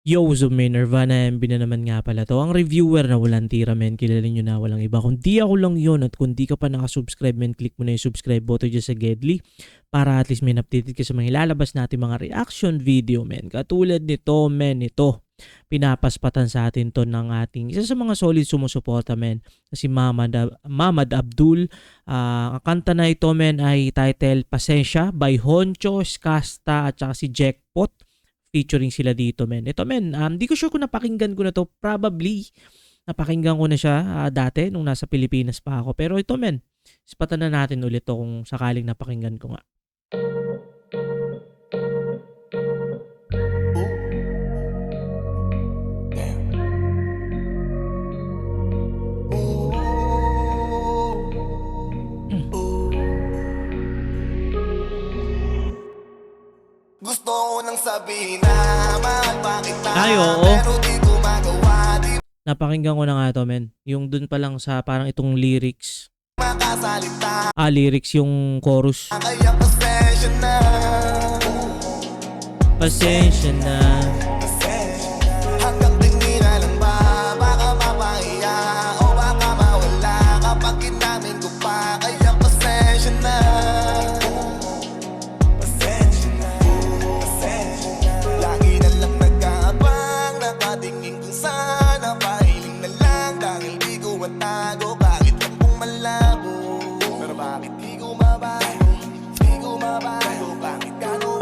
Yo, so may Nirvana MB na naman nga pala to. Ang reviewer na walang tira, men. Kilala nyo na walang iba. Kung di ako lang yun at kung di ka pa nakasubscribe, men, click mo na yung subscribe button dyan sa Gedli para at least may updated ka sa mga ilalabas natin mga reaction video, men. Katulad nito, men, ito. Pinapaspatan sa atin to ng ating isa sa mga solid sumusuporta, men, si Mamad Abdul. Ang kanta na ito, men, ay title Pasensya by Honcho, Skasta at saka si Jackpot. Featuring sila dito, men. Ito, men, di ko sure kung napakinggan ko na to. Probably napakinggan ko na siya dati nung nasa Pilipinas pa ako. Pero ito, men, ispatan na natin ulit to kung sakaling napakinggan ko nga. Gusto ko nang sabihin na mahal pa kita, Ay, oo. pero di ko magawa, di Napakinggan ko na nga to, men. Yung dun pa lang sa parang itong lyrics. makasalita. Lyrics yung chorus. Kaya pasensya na, Pasensya na. hanggang tingin na lang ba, baka mapahiya o baka mawala kapag kinamin ko pa. Kaya pasensya na, pasensya na, pasensya na. Lagi na lang nag-aabang, nakatingin kung sana pahiling na lang dahil di ko matago kahit lang kung malabo. Pero bakit di ko mabago, di ko mabago, bakit gano'n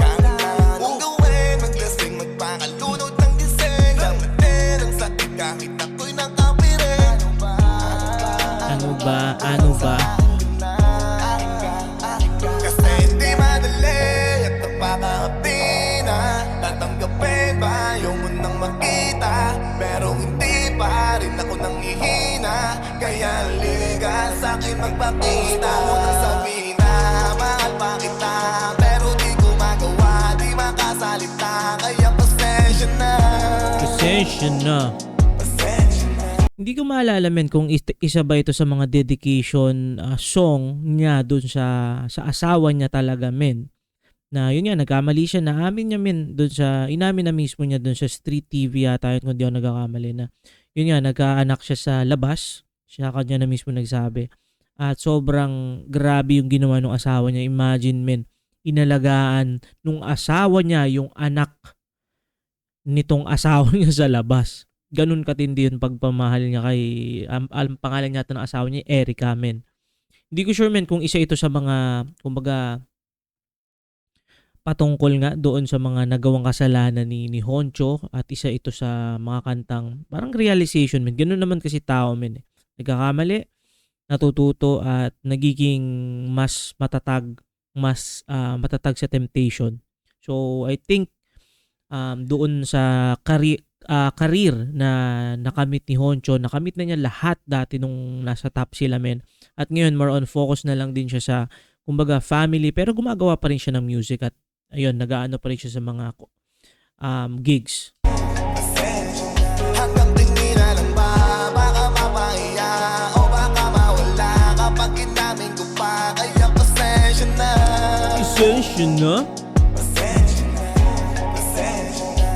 mong gawin, maglasing, magpakalunod ng gising, namatid ang sakit kahit ako'y nakapirin. Ano ba? Kasi hindi madali at napakahapdi na tatanggapin ba yung munang makita, pero hindi pa rin ako nangihina. Kaya liga sa'kin magpakita. Gusto ko nang sabihin na mahal pa kita, pero di ko magawa, di makasalita. Kaya pasensya na, Pasensya na. pasensya na. Hindi ko maalala, men, kung isa ba ito sa mga dedication song niya dun sa asawa niya talaga, men. Na yun nga, nagkamali siya na amin niya, men, dun sa, inamin na mismo niya dun sa Street TV yata yun, kung di ako nagkakamali na. Yun nga, nagkaanak siya sa labas. Siya kanya na mismo nagsabi. At sobrang grabe yung ginawa ng asawa niya. Imagine, men, inalagaan nung asawa niya yung anak nitong asawa niya sa labas. Ganun katindi yung pagpamahal niya kay, ang pangalan niya ng asawa niya, Erica, men. Hindi ko sure, men, kung isa ito sa mga, kumbaga, patungkol nga doon sa mga nagawang kasalanan ni Honcho at isa ito sa mga kantang parang realization, men. Ganun naman kasi tao, men. Nagkakamali, natututo at nagiging mas matatag, matatag sa temptation. So, I think doon sa career na nakamit ni Honcho, nakamit na niya lahat dati nung nasa top sila, men. At ngayon, more on focus na lang din siya sa, kumbaga, family, pero gumagawa pa rin siya ng music at ayun, nag-aano pa rin siya sa mga gigs. Hanggang tingin na lang ba, baka mapahiya o baka mawala kapag kinamin ko pa. Kaya pasensya na, Pasensya na? pasensya na, pasensya na.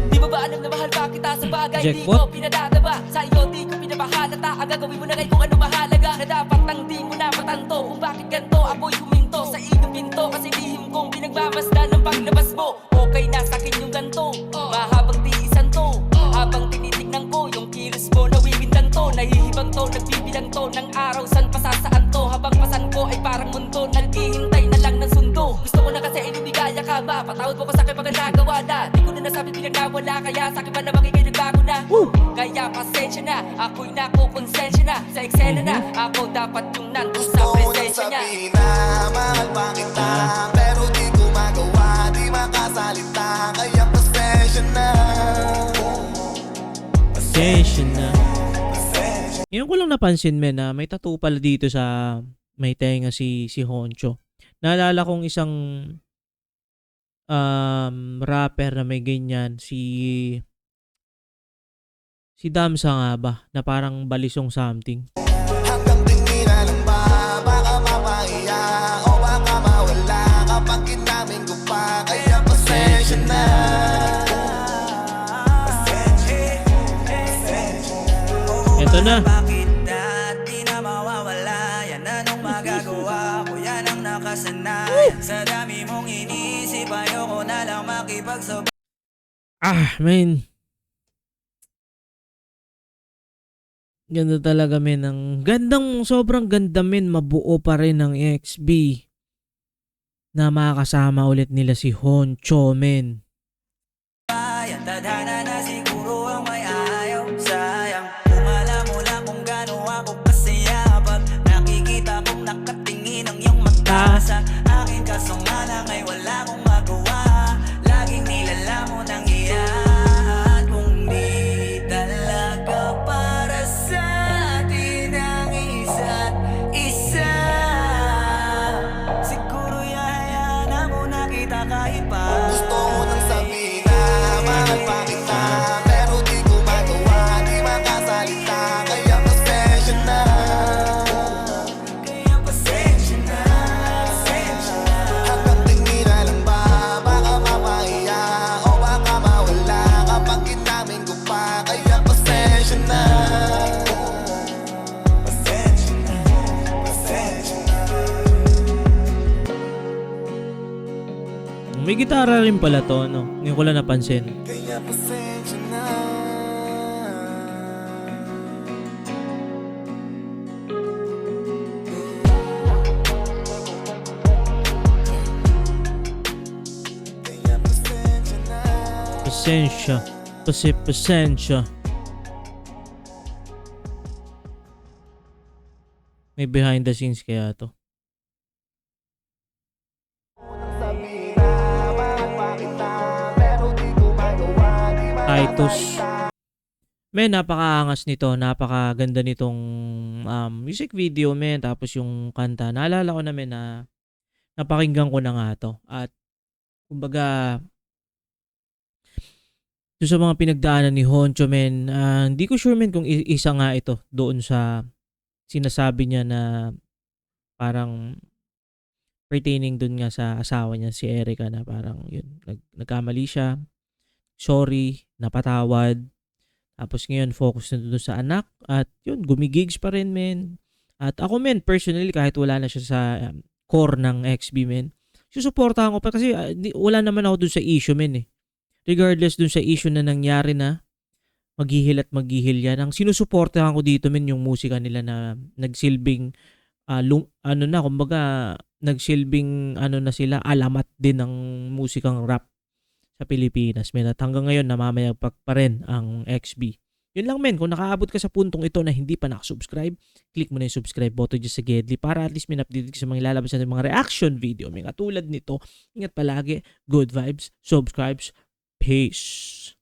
Di mo ba alam na mahal pa kita sa bagay di Jackpot? ko pinadadaba? Sa iyo di ko pinapahalata. Ang gagawin mo na kay kung ano mahalaga, na dapat nang di mo na matanto kung bakit ganito ako'y huminto sa iyong pinto. Kasi lihim kong pinagmamasdan ng paglabas mo. Okay na sa'kin yung ganto, mahabang tiisan to. Habang tinitignan ko yung kilos mo, nawibindan to. Nahihibang to, nagbibilang to ng araw, san pasasaan to. Habang pasan ko ay parang mundo, naghihintay na lang ng sundo. Gusto ko na kasi inibigaya ka ba, patawad mo ko sa'kin pag nagawa na. Di ko na nasabi bilang nawala, kaya sa'kin ba naman ikay nagbago na. Kaya pasensya na, ako'y nakukonsensya na. Sa eksena na, ako dapat yung nandun sa Gusto ko nang presensya niya. sabihin na mahal pa kita, pero di ko magawa, di makasalita. Kaya pasensya na, Pasensya na. pasensya. Ngayon ko lang napansin, men, na may tattoo pala dito sa may tenga si Honcho. Naalala kong isang rapper na may ganyan, si Damsa nga ba, na parang balisong something. Hanggang tingin na lang ba, baka mapahiya o baka mawala kapag kinamin ko pa. Kaya pasensya na, Ito na. Bakit di na mawawala? Yan anong magagawa ko? Yan ang nakasanay. Sa dami mong inisip, ayoko na lang makipagsob. Man. Ganda talaga, men. Ang gandang, sobrang ganda, men. Mabuo pa rin ng XB. Na makakasama ulit nila si Honcho, men. Yan tadhana na siguro ang may ayaw. Sayang, kung alam mo lang kung gaano ako kasaya pag nakikita kong nakatingin ang iyong mata sa akin. Kaso nga lang ay wala akong magawa. Laging nilalamon ang iyan. Kung di talaga para sa atin ang isa't isa, siguro yayaan na muna kita kahit pa. Gusto ko nang sabihin na mahal pa kita, pero di ko magawa, di makasalita. Kaya pasensya na, Kaya pasensya na, pasensya na. hanggang tingin na lang ba? Baka mapahiya o baka mawala kapag inamin ko pa. Kaya pasensya na, pasensya na, pasensya na. May gitara rin pala to, no? Ngayon ko lang napansin. Kaya pasensya na. Kaya pasensya na. Pasensya. Pasensya. May behind the scenes kaya to. Sabihin na mahal pa kita, pero di ko magawa, di Titus. makasalita. Men, napakaangas nito. Napakaganda nitong music video, men. Tapos yung kanta. Naalala ko na, men, na napakinggan ko na nga to. At, kumbaga, doon sa mga pinagdaanan ni Honcho, men, hindi ko sure, men, kung isa nga ito doon sa sinasabi niya na parang pertaining doon nga sa asawa niya, si Erica, na parang yun, nagkamali siya. Sorry, napatawad. Tapos ngayon, focus na doon sa anak. At yun, gumigigs pa rin, men. At ako, men, personally, kahit wala na siya sa core ng XB, men, susuportahan ko pa kasi wala naman ako doon sa issue, men, eh. Regardless doon sa issue na nangyari na, maghihil at maghihil yan. Ang sinusuportahan ko dito, men, yung musika nila na nagsilbing, kumbaga, nagsilbing, na sila, alamat din ng musikang rap sa Pilipinas, men. At hanggang ngayon, namamayagpag pa rin ang XB. Yun lang, men. Kung nakaabot ka sa puntong ito na hindi pa nakasubscribe, click mo na yung subscribe button dyan sa Gedli para at least may update ka sa mga ilalabas natin mga reaction video. May katulad nito. Ingat palagi. Good vibes. Subscribes. Peace.